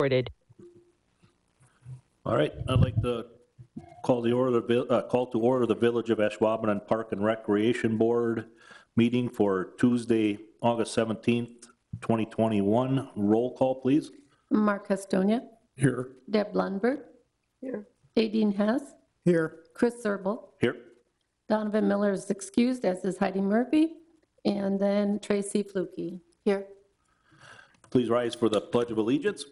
Recorded. All right, I'd like to call to order the Village of Ashwaubenon Park and Recreation Board meeting for Tuesday, August 17th, 2021. Roll call, please. Mark Custonia. Here. Deb Lundberg. Here. Aideen Hess. Here. Chris Zerbal. Here. Donovan Miller is excused, as is Heidi Murphy. And then Tracy Flukie. Here. Please rise for the Pledge of Allegiance.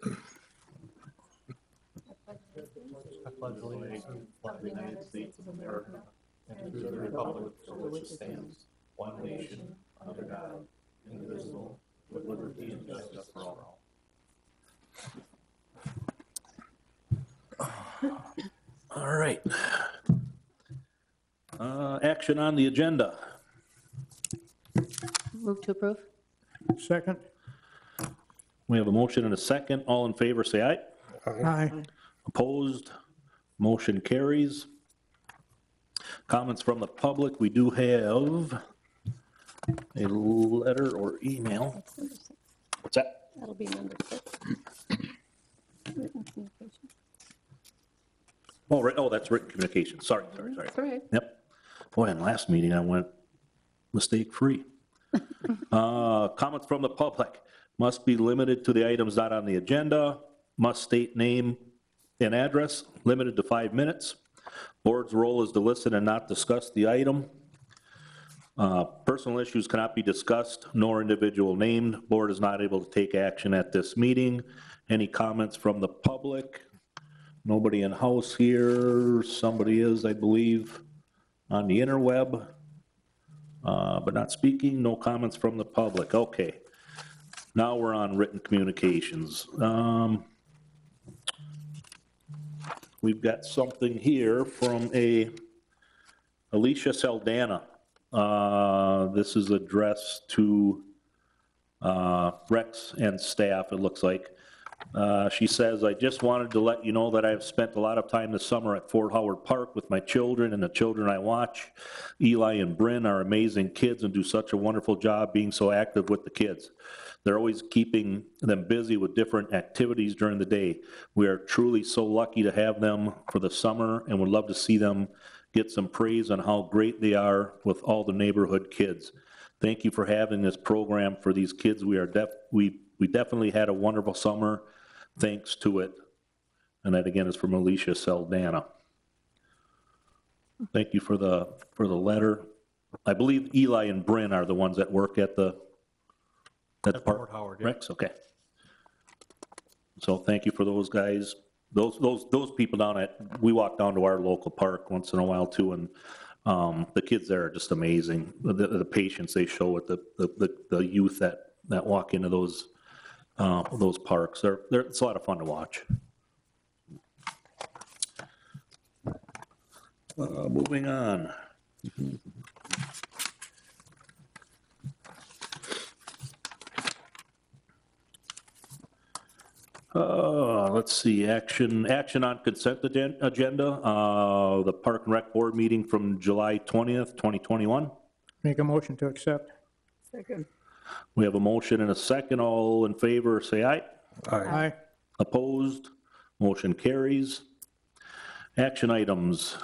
I pledge allegiance to the United States of America and to the republic for which it stands, one nation, under God, indivisible, with liberty and justice for all. All right. Action on the agenda. Move to approve. Second. We have a motion and a second. All in favor, say aye. Aye. Opposed? Motion carries. Comments from the public. We do have a letter or email. That's number 6. What's that? That'll be number 6. Written communication. Oh, right. Oh, that's written communication. Sorry. That's all right. Yep. Boy, in last meeting, I went mistake-free. Comments from the public must be limited to the items not on the agenda, must state name and address, limited to 5 minutes. Board's role is to listen and not discuss the item. Personal issues cannot be discussed, nor individual named. Board is not able to take action at this meeting. Any comments from the public? Nobody in house here. Somebody is, I believe, on the interweb, but not speaking. No comments from the public. Okay. Now we're on written communications. We've got something here from Alicia Saldana. This is addressed to Rex and staff, it looks like. She says, I just wanted to let you know that I've spent a lot of time this summer at Fort Howard Park with my children and the children I watch. Eli and Bryn are amazing kids and do such a wonderful job being so active with the kids. They're always keeping them busy with different activities during the day. We are truly so lucky to have them for the summer and would love to see them get some praise on how great they are with all the neighborhood kids. Thank you for having this program for these kids. We definitely had a wonderful summer thanks to it. And that again is from Alicia Saldana. Thank you for the letter. I believe Eli and Bryn are the ones that work at the park. Fort Howard, yeah. Rex, okay. So thank you for those guys. Those people down we walk down to our local park once in a while too, and the kids there are just amazing. The patience they show with the youth that walk into those parks. It's a lot of fun to watch. Moving on. Let's see, action on consent agenda, the Park and Rec Board meeting from July 20th, 2021. Make a motion to accept. Second. We have a motion and a second. All in favor, say aye. Aye. Opposed? Motion carries. Action items.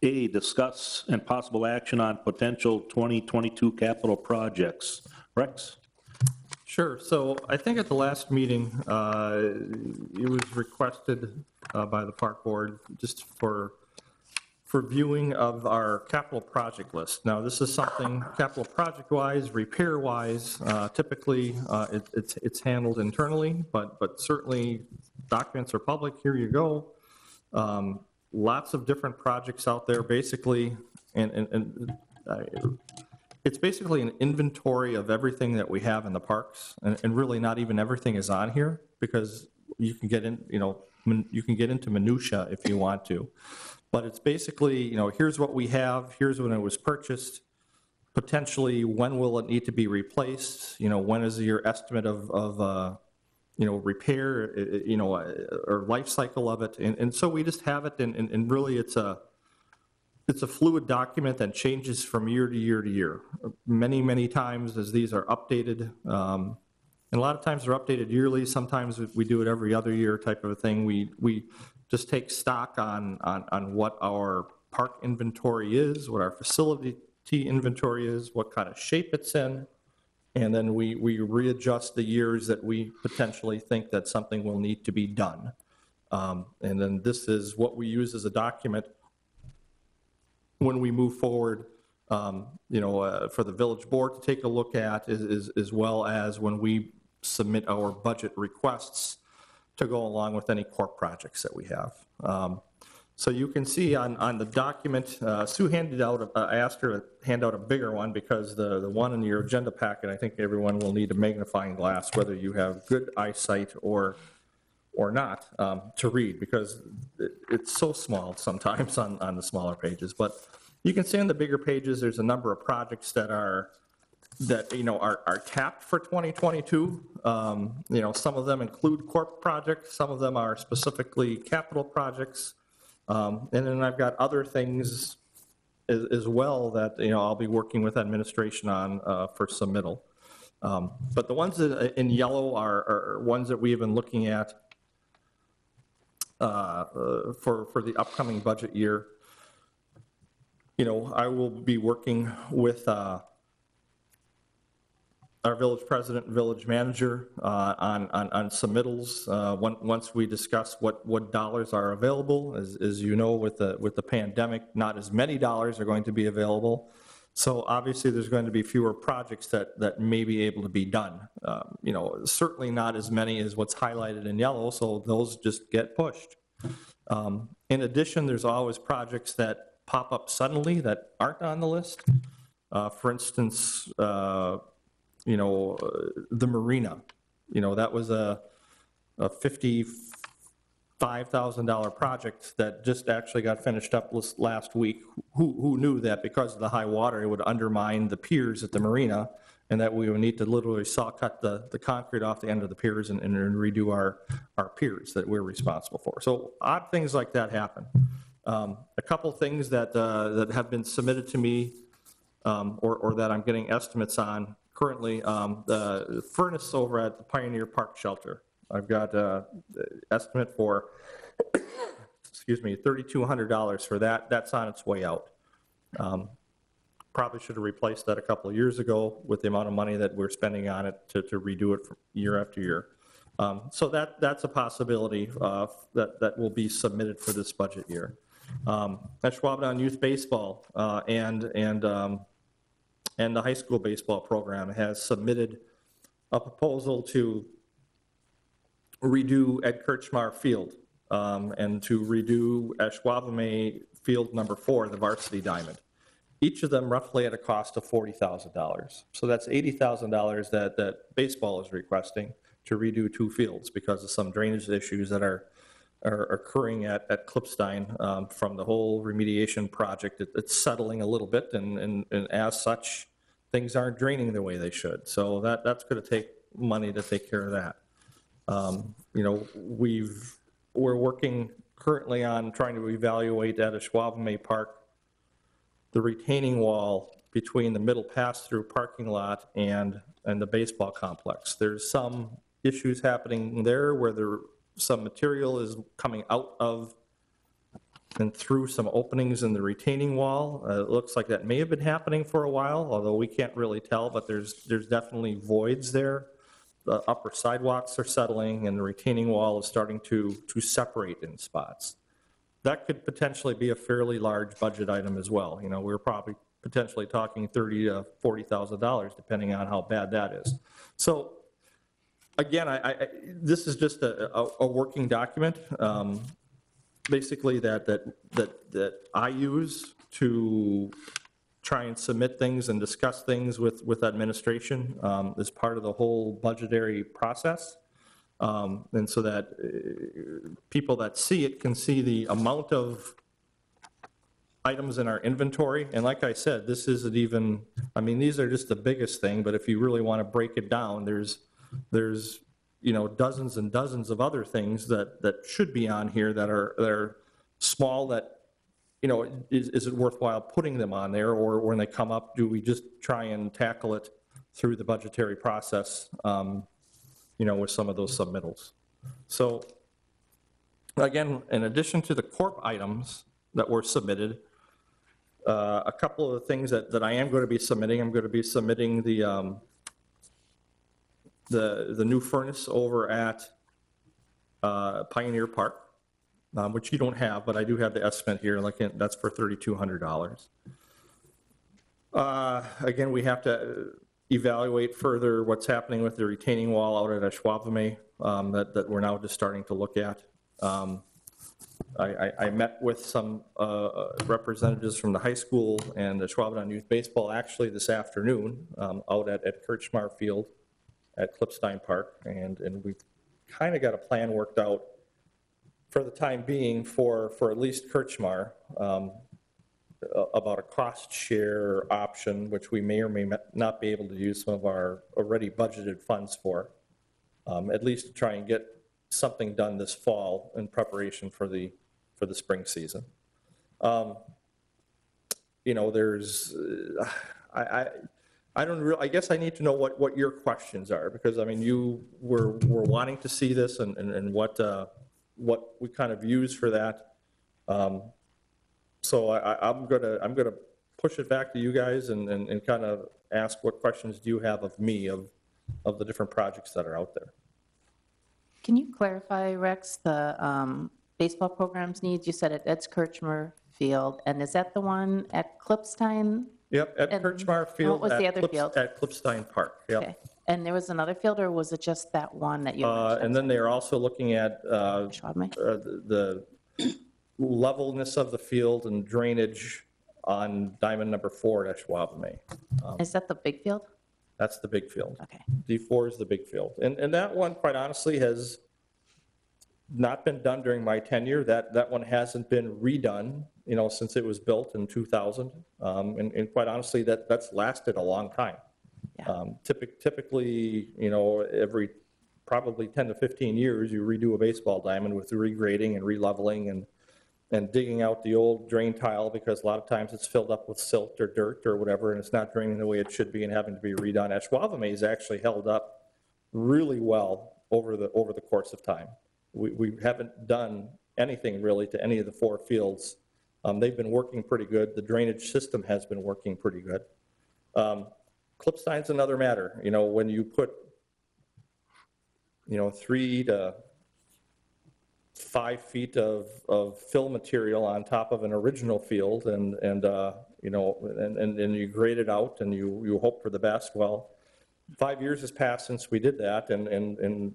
A, discuss and possible action on potential 2022 capital projects. Rex? Sure. So I think at the last meeting, it was requested by the park board just for viewing of our capital project list. Now, this is something capital project-wise, repair-wise, typically it's handled internally, but certainly documents are public. Here you go. Lots of different projects out there, basically, and it's basically an inventory of everything that we have in the parks, and really not even everything is on here, because you can get in, you can get into minutia if you want to. But it's basically, here's what we have, here's when it was purchased, potentially when will it need to be replaced, when is your estimate of repair, or life cycle of it. And so we just have it, and really it's a fluid document that changes from year to year to year. Many, many times as these are updated, And a lot of times they're updated yearly, sometimes we do it every other year type of a thing. We just take stock on what our park inventory is, what our facility inventory is, what kind of shape it's in, and then we readjust the years that we potentially think that something will need to be done. And then this is what we use as a document when we move forward, for the village board to take a look at, as well as when we submit our budget requests to go along with any core projects that we have. So you can see on the document, Sue handed out, I asked her to hand out a bigger one because the one in your agenda packet, I think everyone will need a magnifying glass, whether you have good eyesight or not, to read, because it's so small sometimes on the smaller pages. But you can see on the bigger pages, there's a number of projects that are tapped for 2022. Some of them include corp projects, some of them are specifically capital projects. And then I've got other things as well that, I'll be working with administration on for submittal. But the ones that in yellow are ones that we've been looking at for the upcoming budget year. I will be working with our village president and village manager on submittals once we discuss what dollars are available. As you know, with the pandemic, not as many dollars are going to be available. So obviously there's going to be fewer projects that may be able to be done. Certainly not as many as what's highlighted in yellow, so those just get pushed. In addition, there's always projects that pop up suddenly that aren't on the list. For instance, the marina, that was a $55,000 project that just actually got finished up last week. Who knew that because of the high water, it would undermine the piers at the marina, and that we would need to literally saw cut the concrete off the end of the piers and redo our piers that we're responsible for. So odd things like that happen. A couple things that have been submitted to me or that I'm getting estimates on currently, the furnace over at the Pioneer Park Shelter. I've got an estimate for, $3,200 for that. That's on its way out. Probably should have replaced that a couple of years ago with the amount of money that we're spending on it to redo it year after year. So that's a possibility that will be submitted for this budget year. Ashwaubenon Youth Baseball and the high school baseball program has submitted a proposal to redo Ed Kirchmar Field and to redo Ashwaubenon Field number 4, the varsity diamond. Each of them roughly at a cost of $40,000. So that's $80,000 that baseball is requesting to redo 2 fields because of some drainage issues that are occurring at Klipstein from the whole remediation project. It's settling a little bit, and as such, things aren't draining the way they should. So that's going to take money to take care of that. We're working currently on trying to evaluate at Ashwaubenon Park the retaining wall between the middle pass-through parking lot and the baseball complex. There's some issues happening there where some material is coming out of and through some openings in the retaining wall. It looks like that may have been happening for a while, although we can't really tell, but there's definitely voids there. The upper sidewalks are settling and the retaining wall is starting to separate in spots. That could potentially be a fairly large budget item as well. We're probably potentially talking $30,000 to $40,000 depending on how bad that is. So again, this is just a working document, basically that I use to try and submit things and discuss things with administration as part of the whole budgetary process. And so that people that see it can see the amount of items in our inventory. And like I said, this isn't even, these are just the biggest thing, but if you really want to break it down, there's dozens and dozens of other things that should be on here that are small that, is it worthwhile putting them on there, or when they come up, do we just try and tackle it through the budgetary process with some of those submittals. So again, in addition to the corp items that were submitted, a couple of the things that I am going to be submitting, I'm going to be submitting the new furnace over at Pioneer Park, which you don't have, but I do have the estimate here, that's for $3,200. Again, we have to evaluate further what's happening with the retaining wall out at Ashwaubenon that we're now just starting to look at. I met with some representatives from the high school and the Ashwaubenon Youth Baseball actually this afternoon out at Kirchmar Field at Klipstein Park, and we've kind of got a plan worked out for the time being for at least Kirchmar about a cost share option, which we may or may not be able to use some of our already budgeted funds for, at least to try and get something done this fall in preparation for the spring season. There's, I don't really, I guess I need to know what your questions are, because I mean, you were wanting to see this and what we kind of use for that. So I'm gonna push it back to you guys and kind of ask what questions do you have of me of the different projects that are out there. Can you clarify, Rex, the baseball programs needs? You said it's Kirchmar Field, and is that the one at Klipstein? Yep, at And Kirchmar Field. what was the other field? At Klipstein Park, yep. Okay. And there was another field, or was it just that one that you mentioned? And then they're also looking at Ashwaubenon? the levelness of the field and drainage on diamond number 4 at Ashwaubenon. Is that the big field? That's the big field. Okay. D4 is the big field. And that one, quite honestly, has not been done during my tenure. That one hasn't been redone, since it was built in 2000. And quite honestly, that's lasted a long time. Yeah. Typically, every probably 10 to 15 years, you redo a baseball diamond with regrading and releveling and digging out the old drain tile, because a lot of times it's filled up with silt or dirt or whatever, and it's not draining the way it should be and having to be redone. Ashwaubenon has actually held up really well over the course of time. We haven't done anything really to any of the 4 fields. They've been working pretty good. The drainage system has been working pretty good. Klipstein's another matter. When you put 3 to 5 feet of fill material on top of an original field, and you grade it out and you hope for the best. Well, 5 years has passed since we did that, and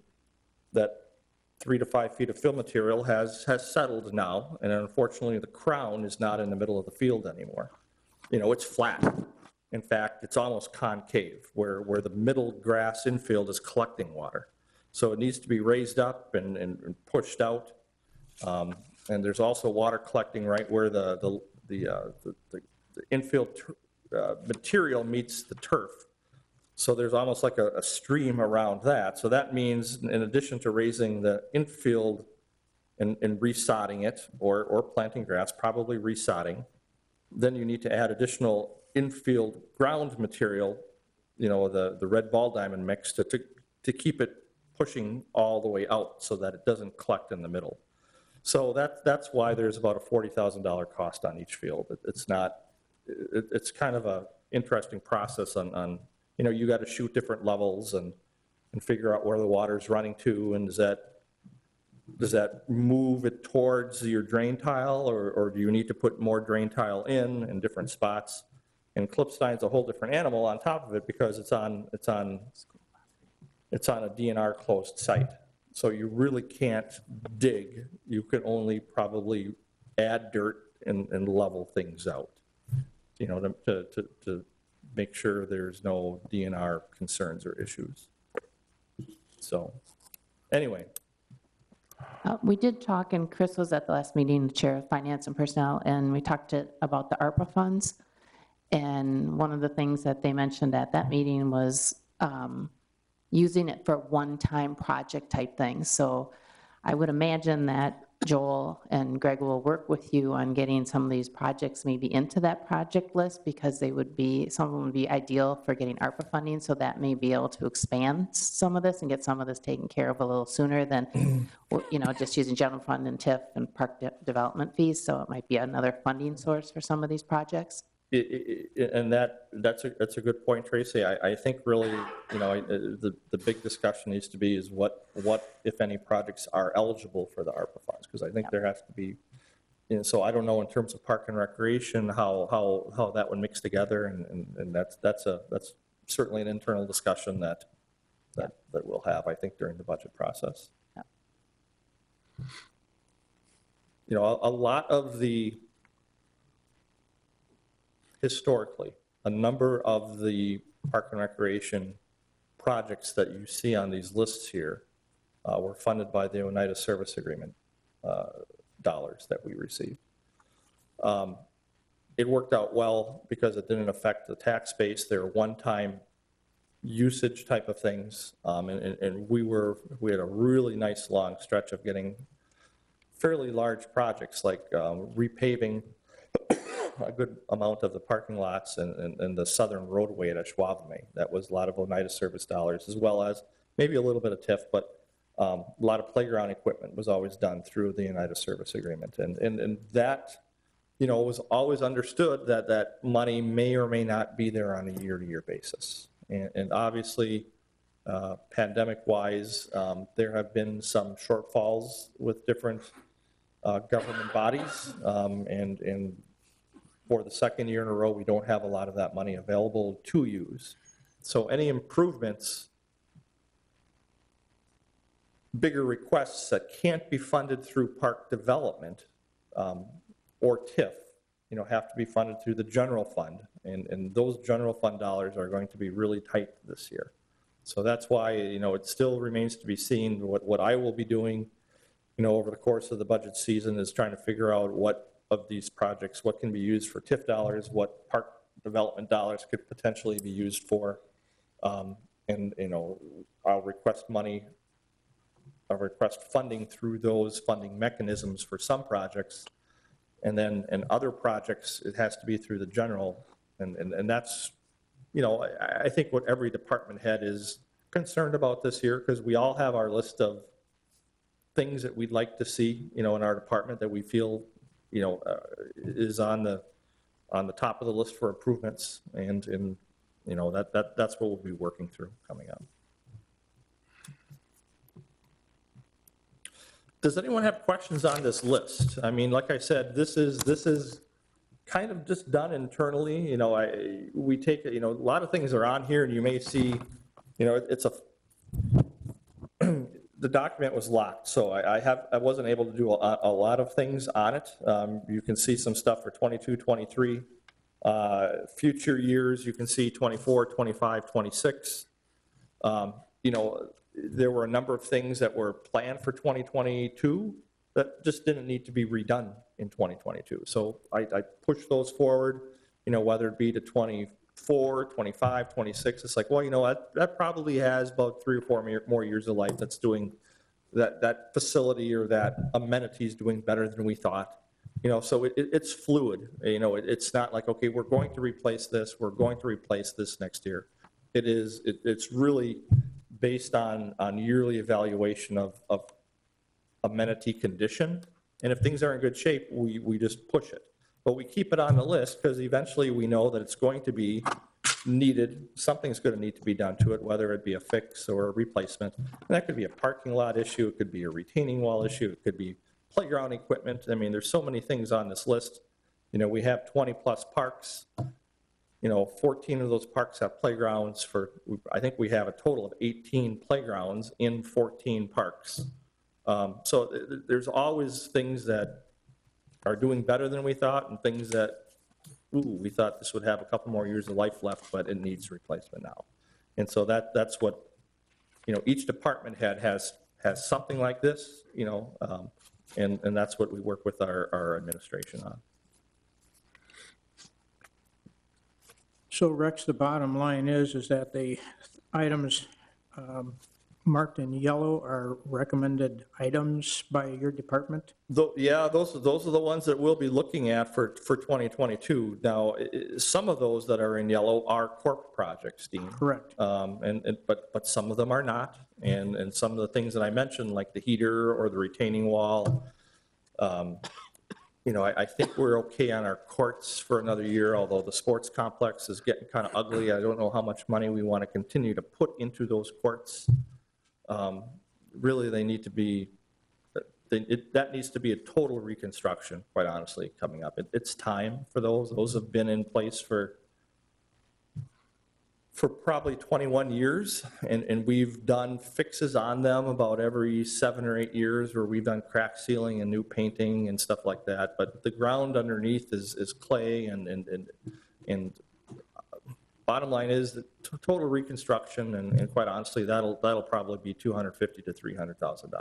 that 3 to 5 feet of fill material has settled now, and unfortunately the crown is not in the middle of the field anymore. It's flat. In fact, it's almost concave, where the middle grass infield is collecting water. So it needs to be raised up and pushed out. And there's also water collecting right where the infield material meets the turf. So there's almost like a stream around that. So that means, in addition to raising the infield and resodding it, or planting grass, probably resodding, then you need to add additional infield ground material, the red ball diamond mix to keep it pushing all the way out so that it doesn't collect in the middle. So that's why there's about a $40,000 cost on each field. It's kind of a interesting process on you got to shoot different levels and figure out where the water's running to, and does that move it towards your drain tile, or do you need to put more drain tile in different spots? And Klipstein's a whole different animal on top of it, because it's on a DNR closed site. So you really can't dig. You can only probably add dirt and level things out, to make sure there's no DNR concerns or issues. So anyway. We did talk, and Chris was at the last meeting, the Chair of Finance and Personnel, and we talked about the ARPA funds. And one of the things that they mentioned at that meeting was using it for one-time project type things. So I would imagine that Joel and Greg will work with you on getting some of these projects maybe into that project list, because they would be, some of them would be ideal for getting ARPA funding, so that may be able to expand some of this and get some of this taken care of a little sooner than, just using general fund and TIF and park development fees, so it might be another funding source for some of these projects. And that's a good point, Tracy. I think really, the big discussion needs to be is what, if any, projects are eligible for the ARPA funds, because I think there has to be, so I don't know in terms of park and recreation, how that would mix together, and that's certainly an internal discussion that we'll have, I think, during the budget process. Yeah. A lot of the, historically, a number of the park and recreation projects that you see on these lists here were funded by the Oneida Service Agreement dollars that we received. It worked out well because it didn't affect the tax base. They're one-time usage type of things, and we had a really nice long stretch of getting fairly large projects like repaving a good amount of the parking lots and the southern roadway at Ashwaubenon. That was a lot of Oneida service dollars, as well as maybe a little bit of TIF, but a lot of playground equipment was always done through the Oneida Service Agreement. And that, was always understood that money may or may not be there on a year-to-year basis. And obviously, pandemic-wise, there have been some shortfalls with different government bodies, and for the second year in a row, we don't have a lot of that money available to use. So any improvements, bigger requests that can't be funded through park development or TIF, have to be funded through the general fund. And those general fund dollars are going to be really tight this year. So that's why, it still remains to be seen what I will be doing, over the course of the budget season is trying to figure out what of these projects, what can be used for TIF dollars, what park development dollars could potentially be used for. And, I'll request funding through those funding mechanisms for some projects. And then in other projects, it has to be through the general. And that's, I think what every department head is concerned about this year, because we all have our list of things that we'd like to see, in our department that we feel is on the top of the list for improvements, and that's what we'll be working through coming up. Does anyone have questions on this list? I mean, like I said, this is kind of just done internally. We take a lot of things are on here, and you may see, it's the document was locked, so I wasn't able to do a lot of things on it. You can see some stuff for 22, 23. Future years, you can see 24, 25, 26. There were a number of things that were planned for 2022 that just didn't need to be redone in 2022. So I pushed those forward, whether it be to 24, 25, 26. It's like, well, that probably has about 3 or 4 more years of life that's doing that facility or that amenity is doing better than we thought. So it's fluid. It's not like, okay, we're going to replace this, we're going to replace this next year. It's really based on yearly evaluation of amenity condition. And if things are in good shape, we just push it. But we keep it on the list because eventually we know that it's going to be needed, something's going to need to be done to it, whether it be a fix or a replacement. And that could be a parking lot issue, it could be a retaining wall issue, it could be playground equipment. I mean, there's so many things on this list. We have 20 plus parks. 14 of those parks have playgrounds I think we have a total of 18 playgrounds in 14 parks. So there's always things that are doing better than we thought, and things that, we thought this would have a couple more years of life left, but it needs replacement now. And so that's what, each department head has something like this, and that's what we work with our administration on. So Rex, the bottom line is that the items marked in yellow are recommended items by your department? Yeah, those are the ones that we'll be looking at for 2022. Now, some of those that are in yellow are corp projects, Dean. Correct. But some of them are not, and some of the things that I mentioned, like the heater or the retaining wall, I think we're okay on our courts for another year, although the sports complex is getting kind of ugly. I don't know how much money we want to continue to put into those courts. Really, they need to be, that needs to be a total reconstruction, quite honestly, coming up. It's time for those. Those have been in place for probably 21 years, and we've done fixes on them about every 7 or 8 years, where we've done crack sealing and new painting and stuff like that. But the ground underneath is clay, and bottom line is that total reconstruction, and quite honestly, that'll probably be $250,000 to $300,000.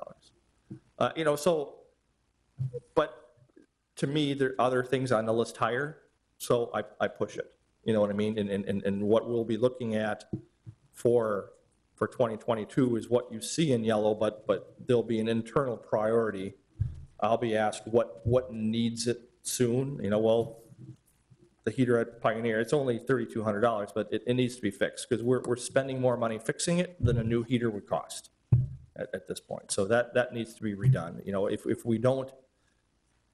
But to me, there are other things on the list higher, so I push it. You know what I mean? And what we'll be looking at for 2022 is what you see in yellow, but there'll be an internal priority. I'll be asked what needs it soon. Well, the heater at Pioneer, it's only $3,200, but it needs to be fixed, because we're spending more money fixing it than a new heater would cost at this point. So that needs to be redone. If we don't,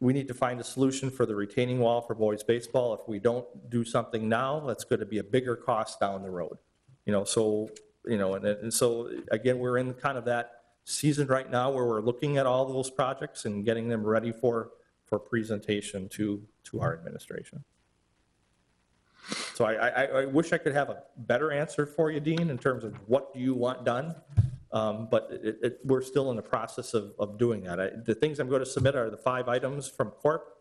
we need to find a solution for the retaining wall for boys baseball. If we don't do something now, that's going to be a bigger cost down the road. So again, we're in kind of that season right now where we're looking at all those projects and getting them ready for presentation to our administration. So I wish I could have a better answer for you, Dean, in terms of what do you want done. But we're still in the process of doing that. The things I'm going to submit are the 5 items from Corp,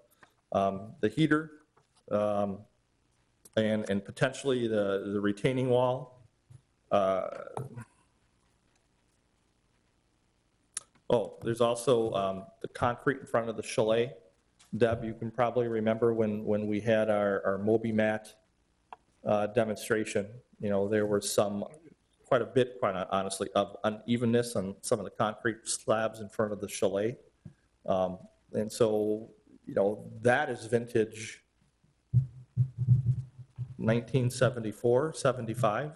the heater, and potentially the retaining wall. There's also the concrete in front of the chalet. Deb, you can probably remember when we had our Moby Mat demonstration. There was quite a bit, quite honestly, of unevenness on some of the concrete slabs in front of the chalet. And so, that is vintage 1974, 75,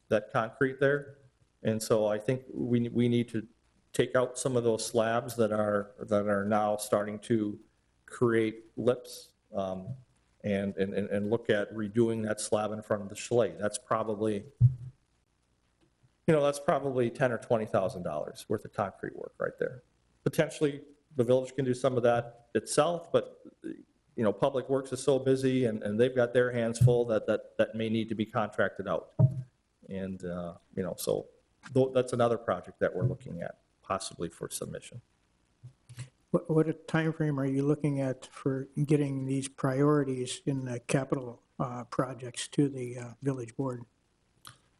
that concrete there. And so I think we need to take out some of those slabs that are now starting to create lips, and look at redoing that slab in front of the chalet. That's probably $10,000 or $20,000 worth of concrete work right there. Potentially, the village can do some of that itself, but Public Works is so busy, and they've got their hands full that may need to be contracted out. And so that's another project that we're looking at, possibly for submission. What time frame are you looking at for getting these priorities in the capital projects to the village board?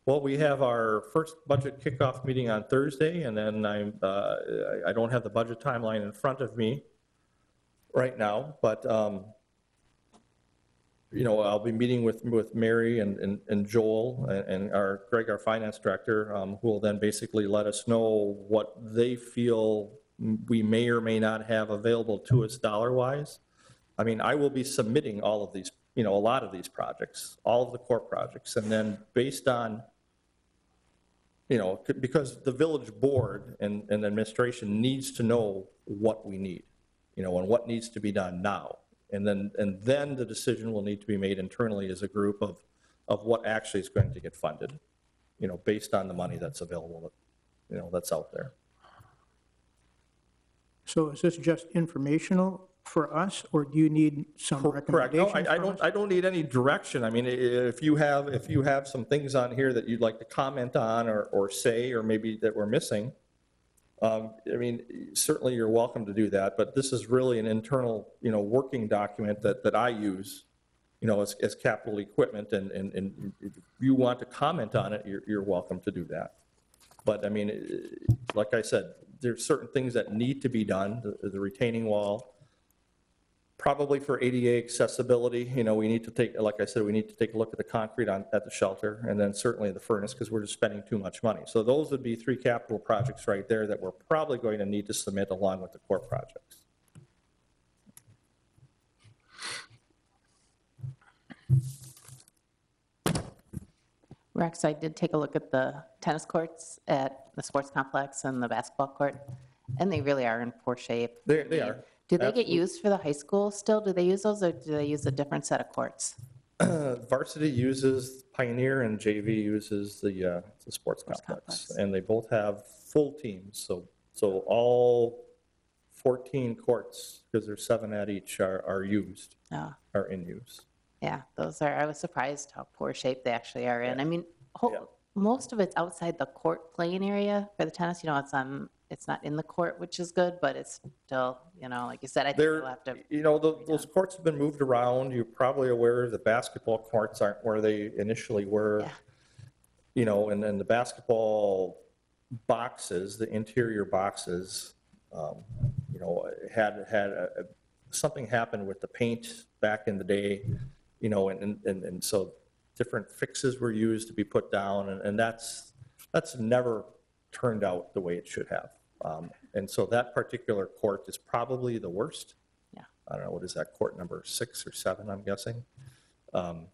Well, we have our first budget kickoff meeting on Thursday, and then I don't have the budget timeline in front of me right now, but I'll be meeting with Mary and Joel and Greg, our finance director, who will then basically let us know what they feel we may or may not have available to us dollar-wise. I mean, I will be submitting all of these, a lot of these projects, all of the core projects, and then based on, because the village board and administration needs to know what we need, and what needs to be done now. And then the decision will need to be made internally as a group of what actually is going to get funded, based on the money that's available, that's out there. So is this just informational for us, or do you need some Correct. recommendations No, from us? I don't need any direction. I mean, if you have some things on here that you'd like to comment on or say, or maybe that we're missing, certainly you're welcome to do that. But this is really an internal, working document that I use, as capital equipment. And if you want to comment on it, you're welcome to do that. But I mean, like I said, there's certain things that need to be done, the retaining wall, Probably for ADA accessibility, we need to take, like I said, we need to take a look at the concrete at the shelter, and then certainly the furnace, because we're just spending too much money. So those would be 3 capital projects right there that we're probably going to need to submit along with the core projects. Rex, I did take a look at the tennis courts at the sports complex and the basketball court, and they really are in poor shape. They are. Do they get Absolutely. used for the high school still? Do they use those, or do they use a different set of courts? Varsity uses Pioneer and JV uses the sports complex. complex. And they both have full teams, so all 14 courts, because there's 7 at each, are used, Oh, are in use. yeah, I was surprised how poor shape they actually are in. I mean, Yeah. most of it's outside the court playing area for the tennis, it's not in the court, which is good, but it's still, like you said, I think they'll have to, Those courts have been moved around. You're probably aware the basketball courts aren't where they initially were. Yeah. And then the basketball boxes, the interior boxes, had something happened with the paint back in the day, and so different fixes were used to be put down, and that's never turned out the way it should have. And so that particular court is probably the worst. Yeah. I don't know, what is that, court number 6 or 7, I'm guessing. And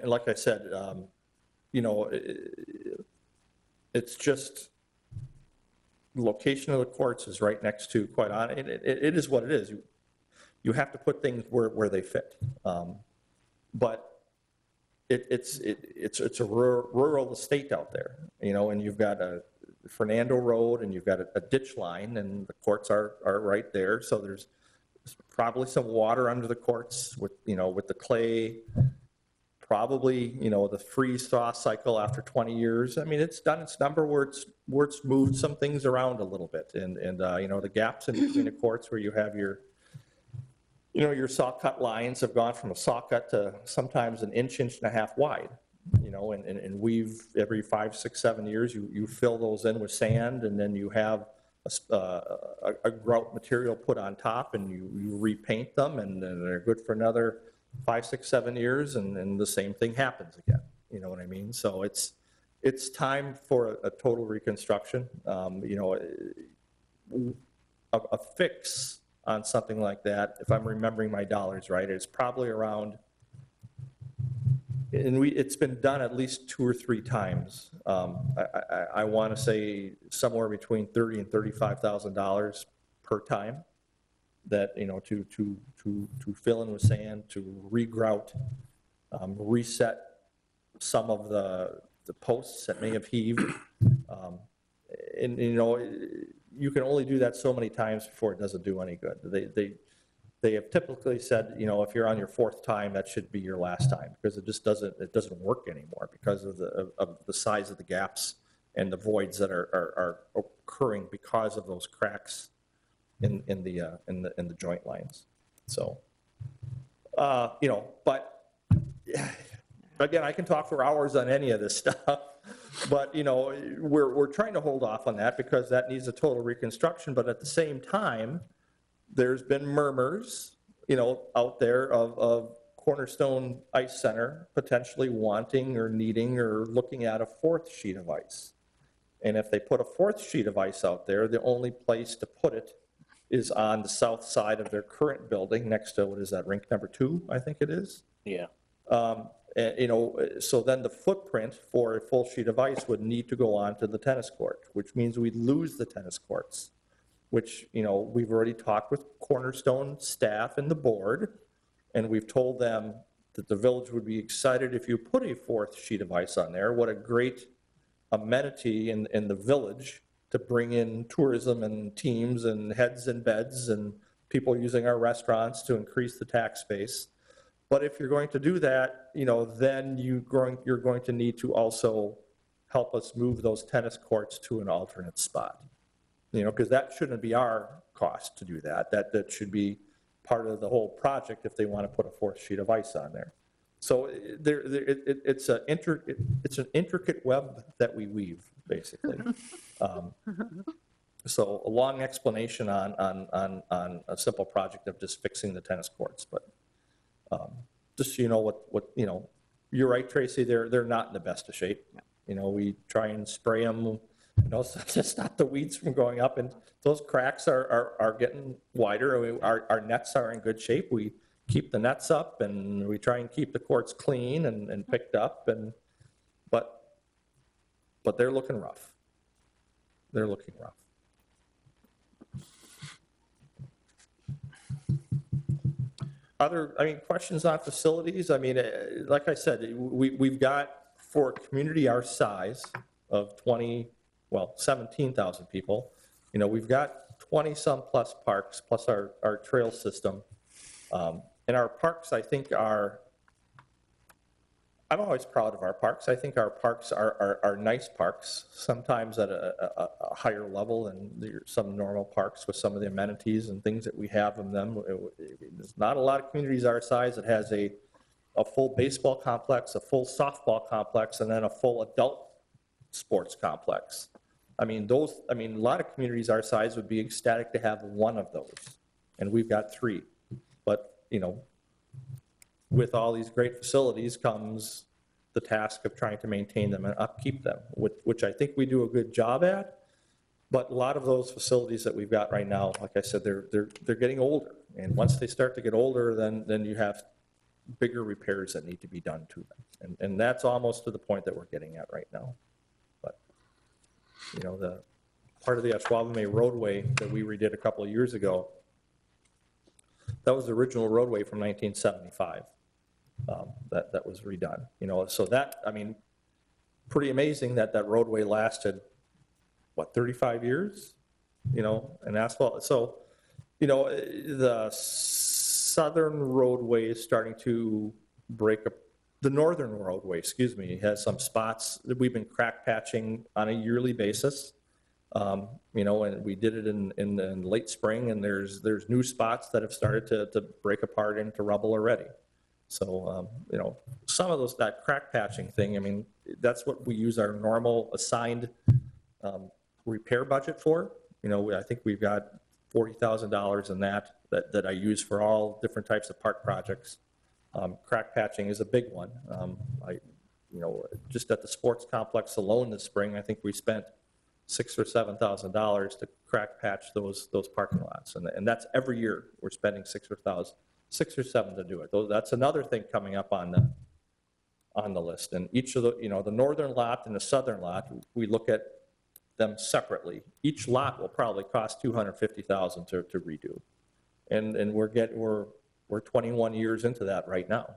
like I said, it's just, the location of the courts is right next to, quite on, it is what it is. You have to put things where they fit. But it's a rural estate out there, and you've got a Fernando Road, and you've got a ditch line, and the courts are right there. So there's probably some water under the courts with the clay, probably, the freeze-thaw cycle after 20 years. I mean, it's done its number where it's moved some things around a little bit, and the gaps in between the courts where you have your saw cut lines have gone from a saw cut to sometimes an inch and a half wide, and we've, every 5, 6, 7 years, you fill those in with sand, and then you have a grout material put on top, and you repaint them, and then they're good for another 5, 6, 7 years, and the same thing happens again. You know what I mean? So it's time for a total reconstruction. A fix on something like that, if I'm remembering my dollars right, it's probably around, and it's been done at least 2 or 3 times. I want to say somewhere between $30,000 and $35,000 per time. That to fill in with sand, to regrout, reset some of the posts that may have heaved, and you can only do that so many times before it doesn't do any good. They have typically said, if you're on your 4th time, that should be your last time, because it just doesn't work anymore because of the size of the gaps and the voids that are occurring because of those cracks in the joint lines. So, but again, I can talk for hours on any of this stuff, but we're trying to hold off on that because that needs a total reconstruction. But at the same time, there's been murmurs, out there of Cornerstone Ice Center potentially wanting or needing or looking at a 4th sheet of ice. And if they put a 4th sheet of ice out there, the only place to put it is on the south side of their current building next to, what is that, rink number 2, I think it is? Yeah. So then the footprint for a full sheet of ice would need to go on to the tennis court, which means we'd lose the tennis courts, which, we've already talked with Cornerstone staff and the board, and we've told them that the village would be excited if you put a 4th sheet of ice on there. What a great amenity in the village to bring in tourism and teams and heads and beds and people using our restaurants to increase the tax base. But if you're going to do that, then you're going to need to also help us move those tennis courts to an alternate spot. Because that shouldn't be our cost to do that. That should be part of the whole project if they want to put a 4th sheet of ice on there. So it's an intricate web that we weave, basically. So a long explanation on a simple project of just fixing the tennis courts, but just so you know what, you know, you're right, Tracy, they're not in the best of shape. You know, we try and spray them, you know, to stop the weeds from going up, and those cracks are getting wider. I mean, our nets are in good shape. We keep the nets up, and we try and keep the courts clean and picked up, but they're looking rough. They're looking rough. Questions on facilities? I mean, like I said, we've got, for a community our size of 17,000 people, you know, we've got 20-some plus parks, plus our trail system. And our parks, I think, I'm always proud of our parks. I think our parks are nice parks, sometimes at a higher level than some normal parks with some of the amenities and things that we have in them. There's not a lot of communities our size that has a full baseball complex, a full softball complex, and then a full adult sports complex. I mean, a lot of communities our size would be ecstatic to have one of those, and we've got 3. But, you know, with all these great facilities comes the task of trying to maintain them and upkeep them, which I think we do a good job at. But a lot of those facilities that we've got right now, like I said, they're getting older. And once they start to get older, then you have bigger repairs that need to be done to them. And that's almost to the point that we're getting at right now. But, you know, the part of the Ashwaubenon roadway that we redid a couple of years ago, that was the original roadway from 1975 that was redone. You know, so that, I mean, pretty amazing that roadway lasted, 35 years? You know, and asphalt. So, you know, the southern roadway is starting to break up. The northern roadway, excuse me, has some spots that we've been crack patching on a yearly basis. You know, and we did it in late spring, and there's new spots that have started to break apart into rubble already. So, you know, some of that crack patching thing, I mean, that's what we use our normal assigned repair budget for. You know, I think we've got $40,000 in that I use for all different types of park projects. Crack patching is a big one. You know, just at the sports complex alone this spring, I think we spent $6,000 or $7,000 to crack patch those parking lots, and that's every year we're spending $6,000 or $7,000 to do it. That's another thing coming up on the list. And each of the, you know, the northern lot and the southern lot, we look at them separately. Each lot will probably cost $250,000 to redo, and we're 21 years into that right now.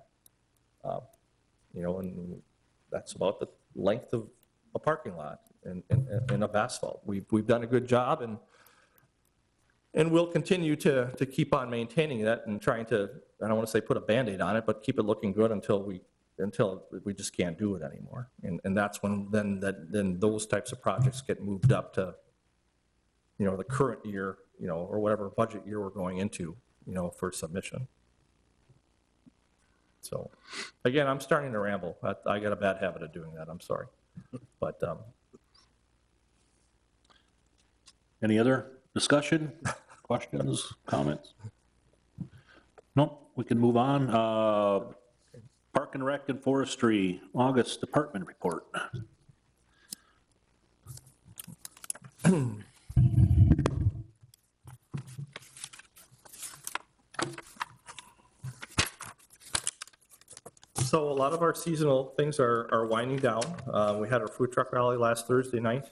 You know, and that's about the length of a parking lot and of asphalt. We've done a good job, and we'll continue to keep on maintaining that and trying to, I don't want to say put a Band-Aid on it, but keep it looking good until we just can't do it anymore. And that's when then those types of projects get moved up to, you know, the current year, you know, or whatever budget year we're going into, you know, for submission. So, again, I'm starting to ramble. I got a bad habit of doing that, I'm sorry. But Any other discussion, questions, comments? Nope, we can move on. Park and Rec and Forestry, August Department Report. So a lot of our seasonal things are winding down. We had our food truck rally last Thursday night.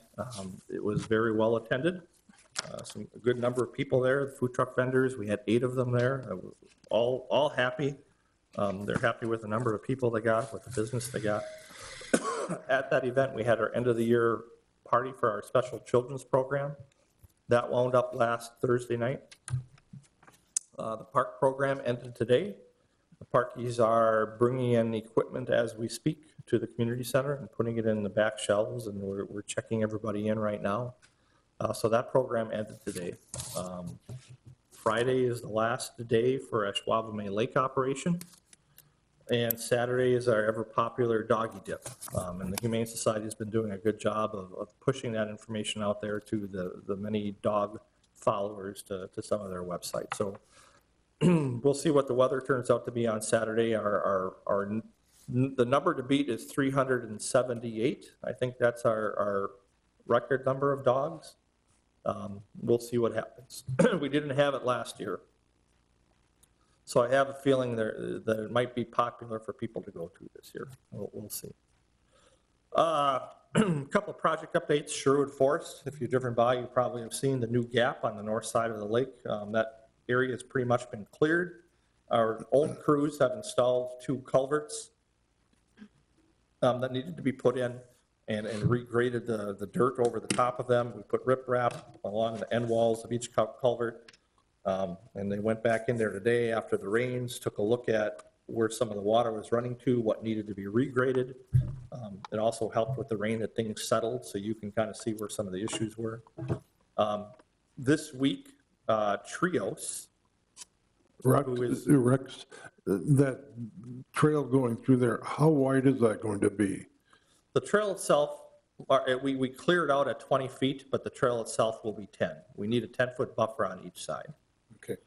It was very well attended. A good number of people there, the food truck vendors. We had 8 of them there, all happy. They're happy with the number of people they got, with the business they got. At that event, we had our end of the year party for our special children's program. That wound up last Thursday night. The park program ended today. The parkies are bringing in equipment as we speak to the community center and putting it in the back shelves, and we're checking everybody in right now. So that program ended today. Friday is the last day for Ashwaubenon Lake operation. And Saturday is our ever popular doggy dip. And the Humane Society has been doing a good job of pushing that information out there to the many dog followers to some of their websites. So we'll see what the weather turns out to be on Saturday. The number to beat is 378. I think that's our record number of dogs. We'll see what happens. We didn't have it last year. So I have a feeling that it might be popular for people to go to this year. We'll see. A couple of project updates. Sherwood Forest, if you've driven by, you probably have seen the new gap on the north side of the lake. That area has pretty much been cleared. Our own crews have installed 2 culverts that needed to be put in and regraded the dirt over the top of them. We put riprap along the end walls of each culvert. And they went back in there today after the rains, took a look at where some of the water was running to, what needed to be regraded. It also helped with the rain that things settled, so you can kind of see where some of the issues were. This week, Trios, Rex, that trail going through there, how wide is that going to be? the trail itself, we cleared out at 20 feet, but the trail itself will be 10. We need a 10-foot buffer on each side. Okay.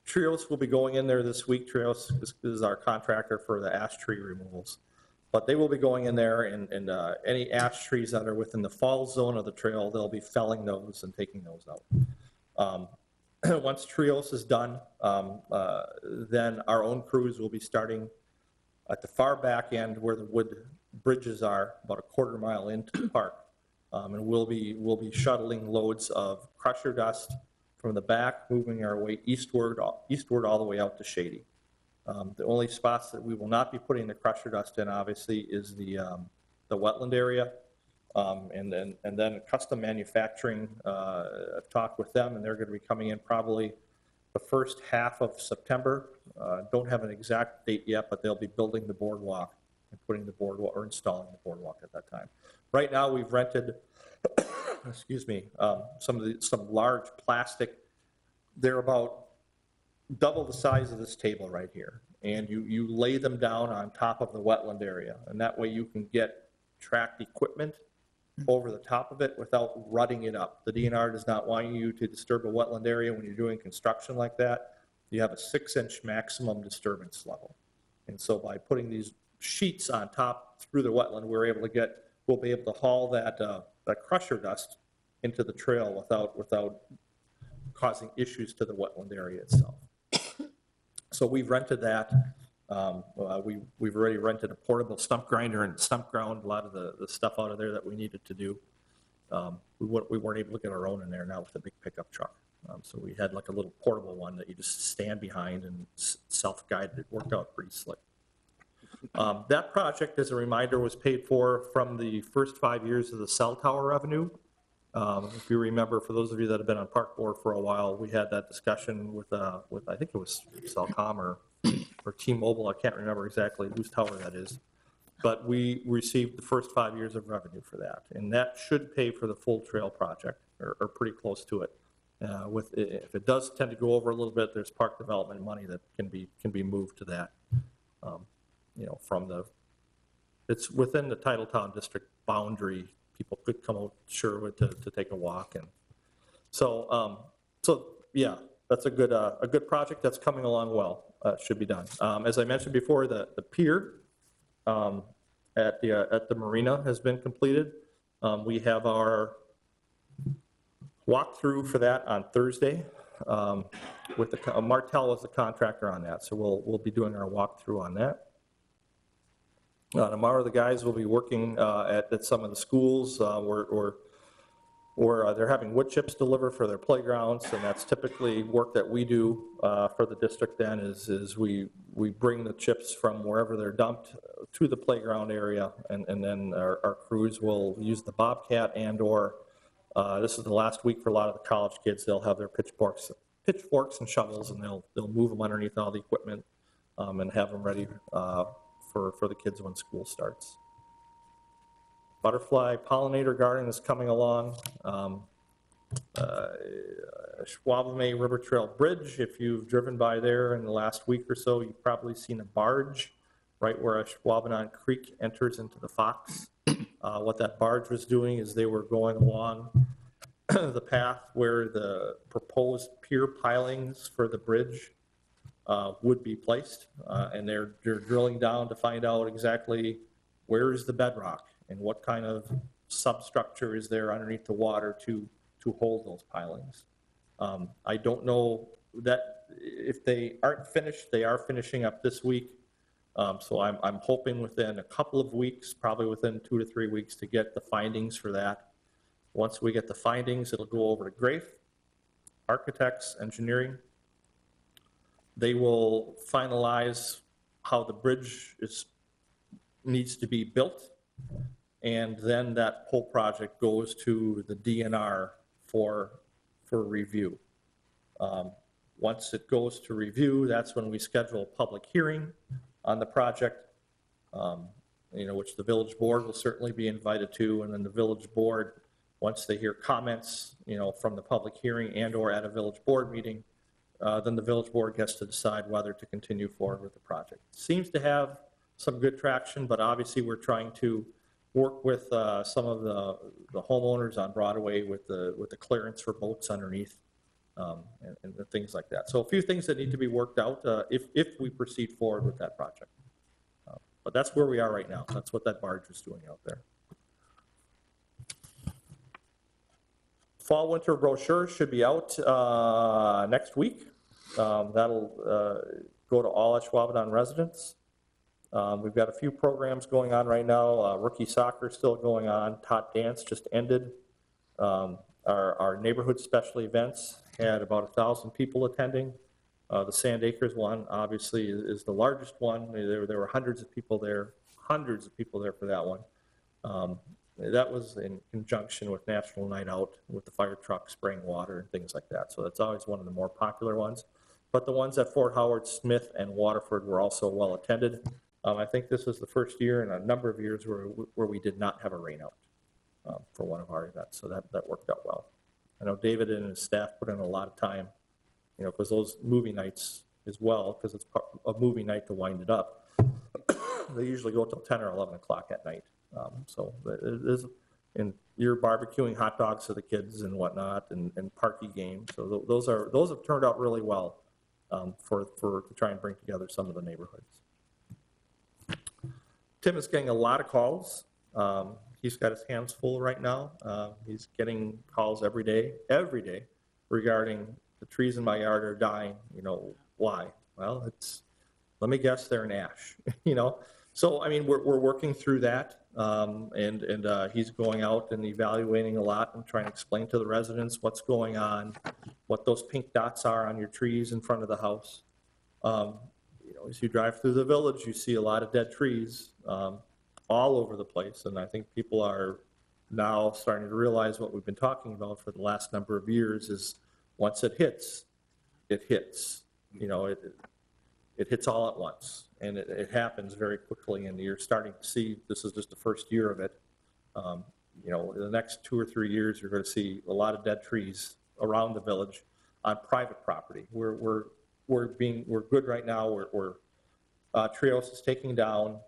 Trios will be going in there this week. Trios is our contractor for the ash tree removals. But they will be going in there, and any ash trees that are within the fall zone of the trail, they'll be felling those and taking those out. Once Trios is done, then our own crews will be starting at the far back end where the wood bridges are, about a quarter mile into the park. And we'll be shuttling loads of crusher dust from the back, moving our way eastward all the way out to Shady. The only spots that we will not be putting the crusher dust in, obviously, is the wetland area. And then custom manufacturing, I've talked with them, and they're going to be coming in probably the first half of September. Don't have an exact date yet, but they'll be building the boardwalk and putting the boardwalk, or installing the boardwalk at that time. Right now, we've rented, excuse me, some large plastic. They're about double the size of this table right here, and you lay them down on top of the wetland area, and that way you can get tracked equipment over the top of it without rutting it up. The DNR does not want you to disturb a wetland area when you're doing construction like that. You have a 6-inch maximum disturbance level, and so by putting these sheets on top through the wetland, we'll be able to haul that crusher dust into the trail without causing issues to the wetland area itself. So we've rented that. We've already rented a portable stump grinder and stump ground a lot of the stuff out of there that we needed to do. We weren't able to get our own in there now with the big pickup truck. So we had like a little portable one that you just stand behind and self-guided. It worked out pretty slick. That project, as a reminder, was paid for from the first 5 years of the cell tower revenue. If you remember, for those of you that have been on Park Board for a while, we had that discussion with I think it was Cellcom or T-Mobile. I can't remember exactly whose tower that is. But we received the first 5 years of revenue for that. And that should pay for the full trail project, or pretty close to it. If it does tend to go over a little bit, there's park development money that can be moved to that. It's within the Titletown district boundary. People could come out Sherwood to take a walk, and so yeah, that's a good project that's coming along well. Should be done. As I mentioned before, the pier at the marina has been completed. We have our walkthrough for that on Thursday. With Martel is the contractor on that, so we'll be doing our walkthrough on that. Tomorrow, the guys will be working at some of the schools where they're having wood chips delivered for their playgrounds, and that's typically work that we do for the district. Then is we bring the chips from wherever they're dumped to the playground area, and then our crews will use the Bobcat and/or this is the last week for a lot of the college kids. They'll have their pitchforks and shovels, and they'll move them underneath all the equipment and have them ready for the kids when school starts. Butterfly pollinator garden is coming along. Ashwaubenon River Trail Bridge. If you've driven by there in the last week or so, you've probably seen a barge right where Ashwaubenon Creek enters into the Fox. What that barge was doing is they were going along the path where the proposed pier pilings for the bridge would be placed, and they're drilling down to find out exactly where is the bedrock and what kind of substructure is there underneath the water to hold those pilings. I don't know that if they aren't finished, they are finishing up this week. So I'm hoping within a couple of weeks, probably within 2 to 3 weeks, to get the findings for that. Once we get the findings, it'll go over to Grafe, Architects, Engineering. They will finalize how the bridge needs to be built, and then that whole project goes to the DNR for review. Once it goes to review, that's when we schedule a public hearing on the project, which the village board will certainly be invited to, and then the village board, once they hear comments, from the public hearing and/or at a village board meeting, then the village board gets to decide whether to continue forward with the project. Seems to have some good traction, but obviously we're trying to work with some of the homeowners on Broadway with the clearance for boats underneath, and the things like that. So a few things that need to be worked out if we proceed forward with that project. But that's where we are right now. That's what that barge is doing out there. Fall winter brochure should be out next week. That'll go to all Ashwaubenon residents. We've got a few programs going on right now. Rookie soccer still going on. Tot dance just ended. Our neighborhood special events had about 1,000 people attending. The Sand Acres one, obviously, is the largest one. There were hundreds of people there for that one. That was in conjunction with National Night Out, with the fire truck spraying water and things like that. So that's always one of the more popular ones. But the ones at Fort Howard, Smith, and Waterford were also well attended. I think this was the first year in a number of years where we did not have a rain out for one of our events. So that worked out well. I know David and his staff put in a lot of time, because those movie nights as well, because it's a movie night to wind it up. They usually go till 10 or 11 o'clock at night. So it is, and you're barbecuing hot dogs for the kids and whatnot, and parky games. So those have turned out really well to try and bring together some of the neighborhoods. Tim is getting a lot of calls. He's got his hands full right now. He's getting calls every day regarding the trees in my yard are dying. Why? Well, let me guess, they're an ash. So I mean, we're working through that, and he's going out and evaluating a lot and trying to explain to the residents what's going on, what those pink dots are on your trees in front of the house. As you drive through the village, you see a lot of dead trees all over the place, and I think people are now starting to realize what we've been talking about for the last number of years is once it hits. It hits all at once, and it happens very quickly, and you're starting to see, this is just the first year of it. In the next 2 or 3 years, you're going to see a lot of dead trees around the village on private property. We're good right now. Trios is taking down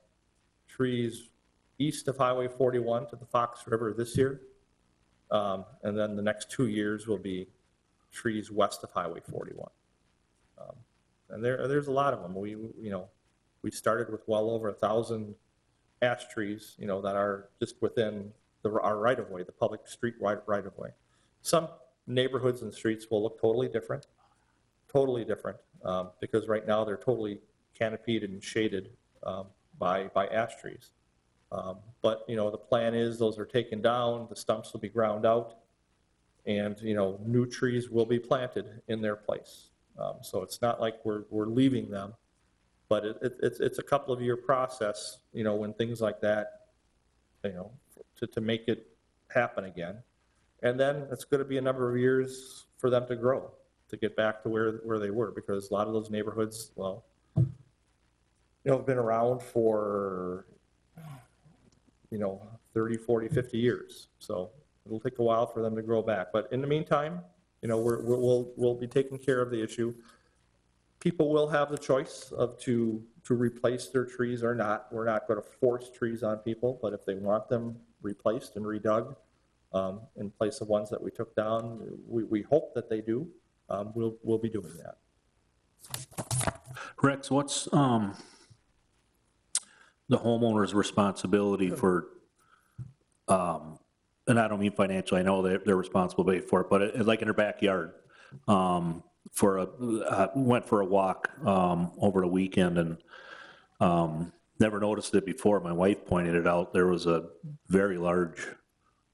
trees east of Highway 41 to the Fox River this year, and then the next 2 years will be trees west of Highway 41. And there's a lot of them. We started with well over 1,000 ash trees, that are just within our right-of-way, the public street right-of-way. Some neighborhoods and streets will look totally different, because right now they're totally canopied and shaded by ash trees. But the plan is those are taken down, the stumps will be ground out, and new trees will be planted in their place. So it's not like we're leaving them, but it's a couple of year process, when things like that, to make it happen again. And then it's going to be a number of years for them to grow, to get back to where they were, because a lot of those neighborhoods, have been around for 30, 40, 50 years. So It'll take a while for them to grow back. But in the meantime, we'll be taking care of the issue. People will have the choice of to replace their trees or not. We're not going to force trees on people, but if they want them replaced and redug in place of ones that we took down, we hope that they do. We'll be doing that. Rex, what's the homeowner's responsibility for, and I don't mean financially, I know they're responsible for it, but like in their backyard, went for a walk over the weekend and never noticed it before. My wife pointed it out. There was a very large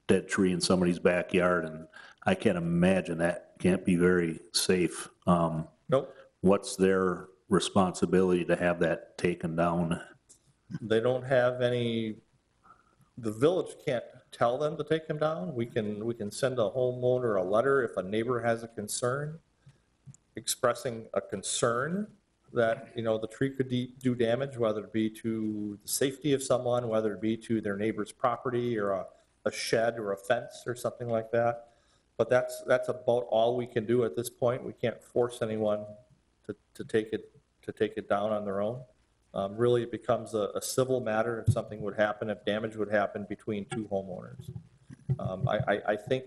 dead tree in somebody's backyard, and I can't imagine that can't be very safe. Nope. What's their responsibility to have that taken down? They don't have any, the village can't tell them to take them down. We can send a homeowner a letter if a neighbor has a concern, expressing a concern that, the tree could do damage, whether it be to the safety of someone, whether it be to their neighbor's property or a shed or a fence or something like that. But that's about all we can do at this point. We can't force anyone to take it down on their own. Really, it becomes a civil matter if something would happen, if damage would happen between two homeowners. I think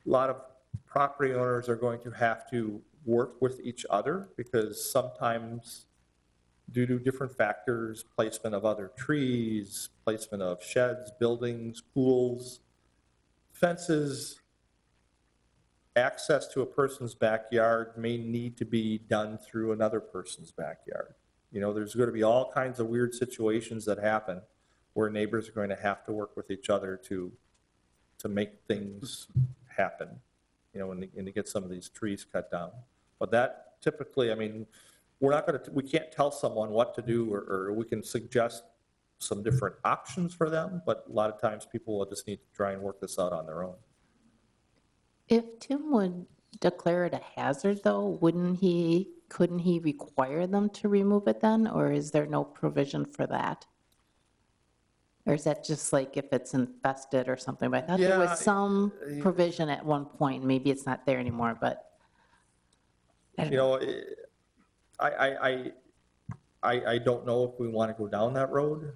a lot of property owners are going to have to work with each other because sometimes, due to different factors, placement of other trees, placement of sheds, buildings, pools, fences, access to a person's backyard may need to be done through another person's backyard. There's going to be all kinds of weird situations that happen where neighbors are going to have to work with each other to make things happen, and to get some of these trees cut down. But that typically, we can't tell someone what to do, or we can suggest some different options for them, but a lot of times people will just need to try and work this out on their own. If Tim would declare it a hazard, though, couldn't he require them to remove it then, or is there no provision for that? Or is that just like if it's infested or something? But I thought there was some provision at one point. Maybe it's not there anymore, but I don't know. I don't know if we want to go down that road.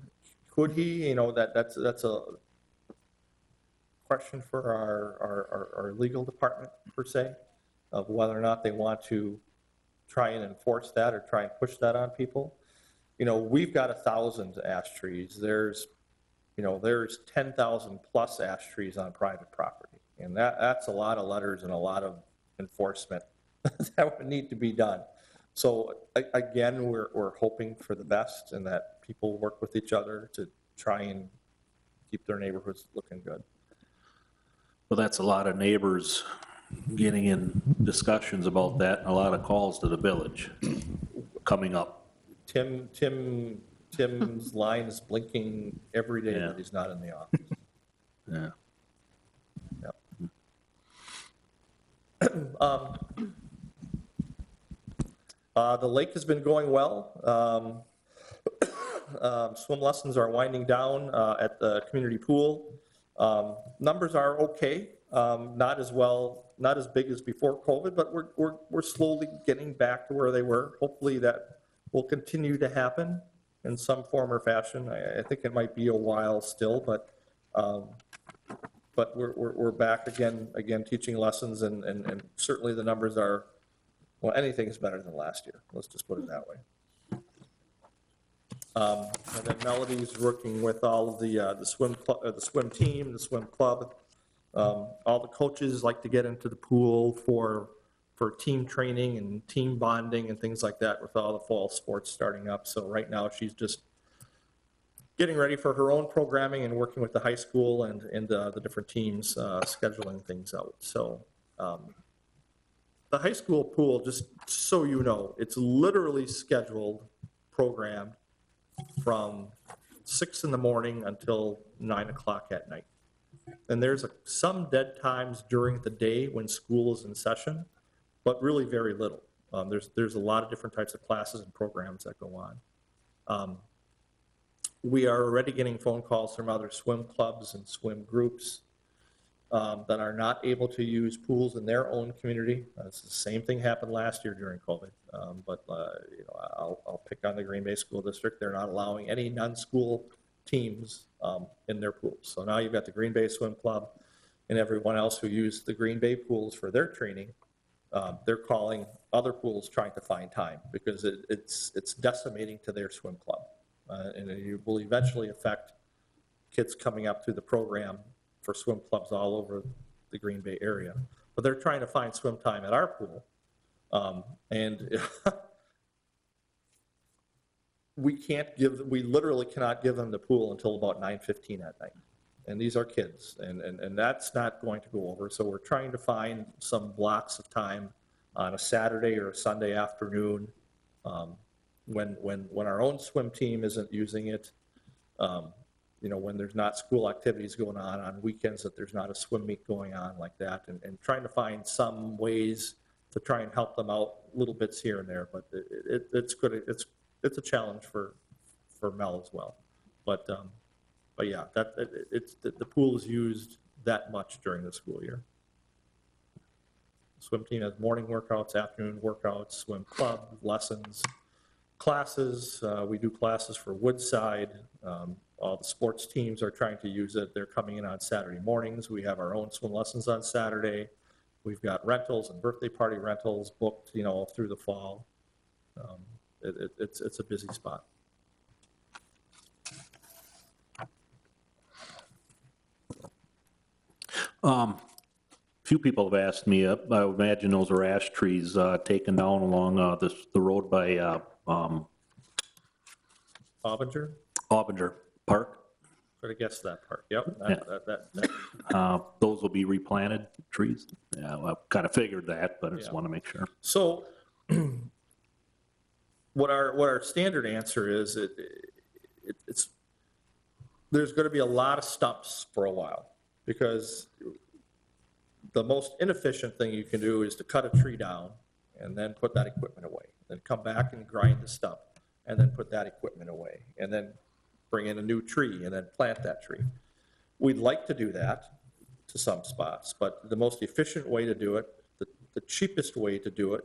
Could he? That's a question for our legal department, per se, of whether or not they want to try and enforce that or try and push that on people. We've got 1,000 ash trees. There's 10,000 plus ash trees on private property. And that's a lot of letters and a lot of enforcement that would need to be done. So again, we're hoping for the best and that people work with each other to try and keep their neighborhoods looking good. Well, that's a lot of neighbors getting in discussions about that, and a lot of calls to the village coming up. Tim's line is blinking every day that he's not in the office. Yeah. The lake has been going well. Swim lessons are winding down at the community pool. Numbers are okay, not as big as before COVID, but we're slowly getting back to where they were. Hopefully that will continue to happen in some form or fashion. I think it might be a while still, but we're back again teaching lessons, and certainly the numbers are, well, anything's better than last year. Let's just put it that way. And then Melody's working with all of the swim team, the swim club. All the coaches like to get into the pool for team training and team bonding and things like that with all the fall sports starting up. So right now she's just getting ready for her own programming and working with the high school and the different teams, scheduling things out. So the high school pool, just so you know, it's literally scheduled, programmed from 6 in the morning until 9 o'clock at night. And there's some dead times during the day when school is in session, but really very little. There's a lot of different types of classes and programs that go on. We are already getting phone calls from other swim clubs and swim groups that are not able to use pools in their own community. It's the same thing happened last year during COVID. But I'll pick on the Green Bay School District. They're not allowing any non-school teams in their pools. So now you've got the Green Bay Swim Club and everyone else who used the Green Bay pools for their training. They're calling other pools trying to find time because it's decimating to their swim club. And it will eventually affect kids coming up through the program for swim clubs all over the Green Bay area. But they're trying to find swim time at our pool. And we literally cannot give them the pool until about 9:15 at night. And these are kids, and that's not going to go over. So we're trying to find some blocks of time on a Saturday or a Sunday afternoon when our own swim team isn't using it, when there's not school activities going on weekends, that there's not a swim meet going on like that, and trying to find some ways to try and help them out little bits here and there. But it's good. It's a challenge for Mel as well. But yeah, the pool is used that much during the school year. The swim team has morning workouts, afternoon workouts, swim club, lessons, classes. We do classes for Woodside. All the sports teams are trying to use it. They're coming in on Saturday mornings. We have our own swim lessons on Saturday. We've got rentals and birthday party rentals booked, through the fall. It's a busy spot. Few people have asked me, I would imagine those are ash trees taken down along the road by Aubinger Park. Could have guessed that part. Yep. Those will be replanted trees. Yeah, well, I kind of figured that, but I just want to make sure. So what our standard answer is, it's there's going to be a lot of stumps for a while, because the most inefficient thing you can do is to cut a tree down and then put that equipment away, then come back and grind the stump and then put that equipment away, and then bring in a new tree and then plant that tree. We'd like to do that to some spots, but the most efficient way to do it, the cheapest way to do it,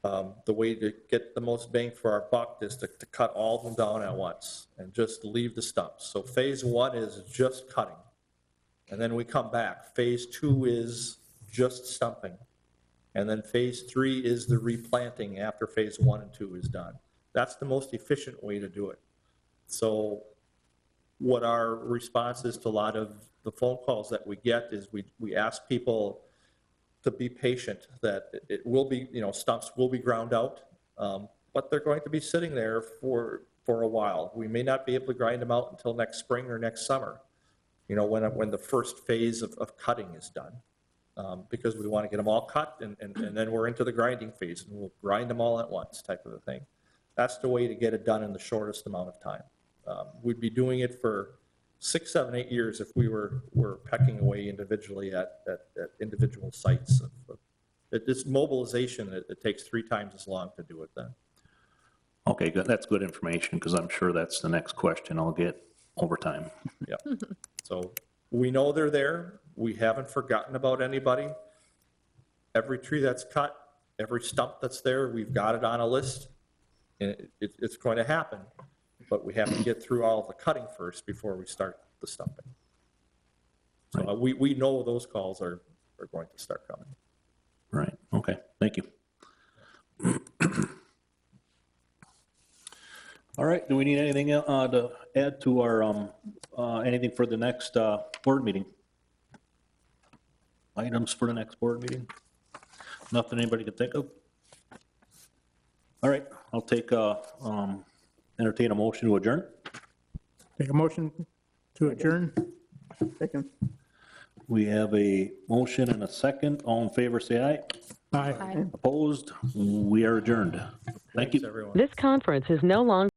the way to get the most bang for our buck is to cut all of them down at once and just leave the stumps. So phase one is just cutting. And then we come back. Phase two is just stumping. And then phase three is the replanting after phase 1 and 2 is done. That's the most efficient way to do it. So what our response is to a lot of the phone calls that we get is we ask people to be patient, that it will be, stumps will be ground out, but they're going to be sitting there for a while. We may not be able to grind them out until next spring or next summer, when the first phase of cutting is done, because we want to get them all cut, and then we're into the grinding phase, and we'll grind them all at once, type of a thing. That's the way to get it done in the shortest amount of time. We'd be doing it for 6, 7, 8 years if we were pecking away individually at individual sites. This mobilization, it takes 3 times as long to do it then. Okay, good. That's good information, because I'm sure that's the next question I'll get over time. Yeah. So we know they're there. We haven't forgotten about anybody. Every tree that's cut, every stump that's there, we've got it on a list. And it's going to happen, but we have to get through all of the cutting first before we start the stumping. So we know those calls are going to start coming. Right, okay, thank you. All right, do we need anything to add to our, anything for the next board meeting? Items for the next board meeting? Nothing anybody can think of? All right, I'll entertain a motion to adjourn. Take a motion to adjourn. Second. We have a motion and a second. All in favor, say aye. Aye. Opposed? We are adjourned. Thank you. Thanks, everyone. This conference is no longer